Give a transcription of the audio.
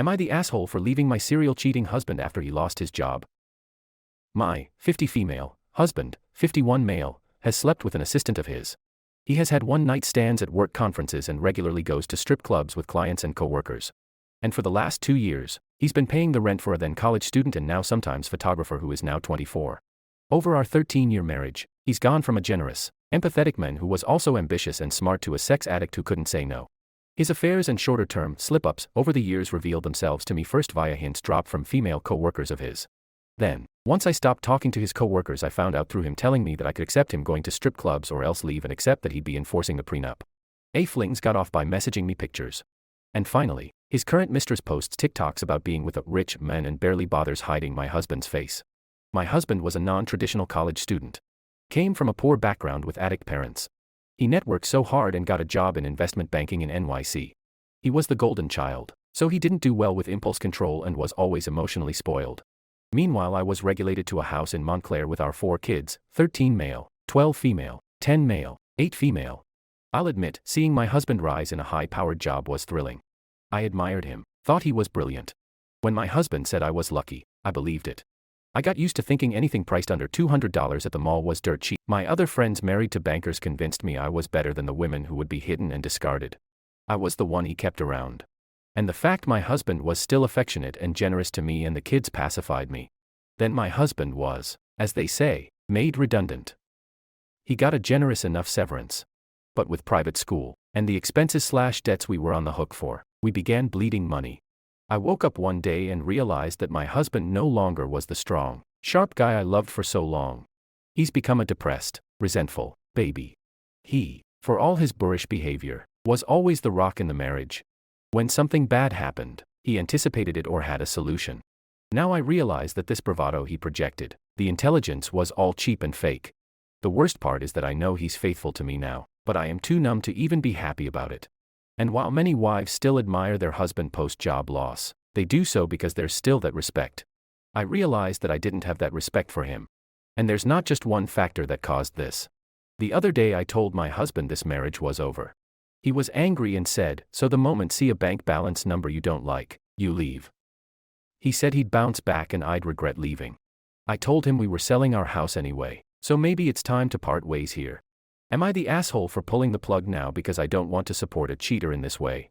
Am I the asshole for leaving my serial cheating husband after he lost his job? My 50 female husband, 51 male, has slept with an assistant of his. He has had one-night stands at work conferences and regularly goes to strip clubs with clients and co-workers. And for the last 2 years, he's been paying the rent for a then college student and now sometimes photographer who is now 24. Over our 13-year marriage, he's gone from a generous, empathetic man who was also ambitious and smart to a sex addict who couldn't say no. His affairs and shorter-term slip-ups over the years revealed themselves to me first via hints dropped from female co-workers of his. Then, once I stopped talking to his co-workers, I found out through him telling me that I could accept him going to strip clubs or else leave and accept that he'd be enforcing the prenup. Flings got off by messaging me pictures. And finally, his current mistress posts TikToks about being with a rich man and barely bothers hiding my husband's face. My husband was a non-traditional college student. Came from a poor background with addict parents. He networked so hard and got a job in investment banking in NYC. He was the golden child, so he didn't do well with impulse control and was always emotionally spoiled. Meanwhile, I was regulated to a house in Montclair with our 4 kids, 13 male, 12 female, 10 male, 8 female. I'll admit, seeing my husband rise in a high-powered job was thrilling. I admired him, thought he was brilliant. When my husband said I was lucky, I believed it. I got used to thinking anything priced under $200 at the mall was dirt cheap. My other friends married to bankers convinced me I was better than the women who would be hidden and discarded. I was the one he kept around. And the fact my husband was still affectionate and generous to me and the kids pacified me. Then my husband was, as they say, made redundant. He got a generous enough severance. But with private school, and the expenses/debts we were on the hook for, we began bleeding money. I woke up one day and realized that my husband no longer was the strong, sharp guy I loved for so long. He's become a depressed, resentful baby. He, for all his boorish behavior, was always the rock in the marriage. When something bad happened, he anticipated it or had a solution. Now I realize that this bravado he projected, the intelligence was all cheap and fake. The worst part is that I know he's faithful to me now, but I am too numb to even be happy about it. And while many wives still admire their husband post-job loss, they do so because there's still that respect. I realized that I didn't have that respect for him. And there's not just one factor that caused this. The other day I told my husband this marriage was over. He was angry and said, "So the moment see a bank balance number you don't like, you leave." He said he'd bounce back and I'd regret leaving. I told him we were selling our house anyway, so maybe it's time to part ways here. Am I the asshole for pulling the plug now because I don't want to support a cheater in this way?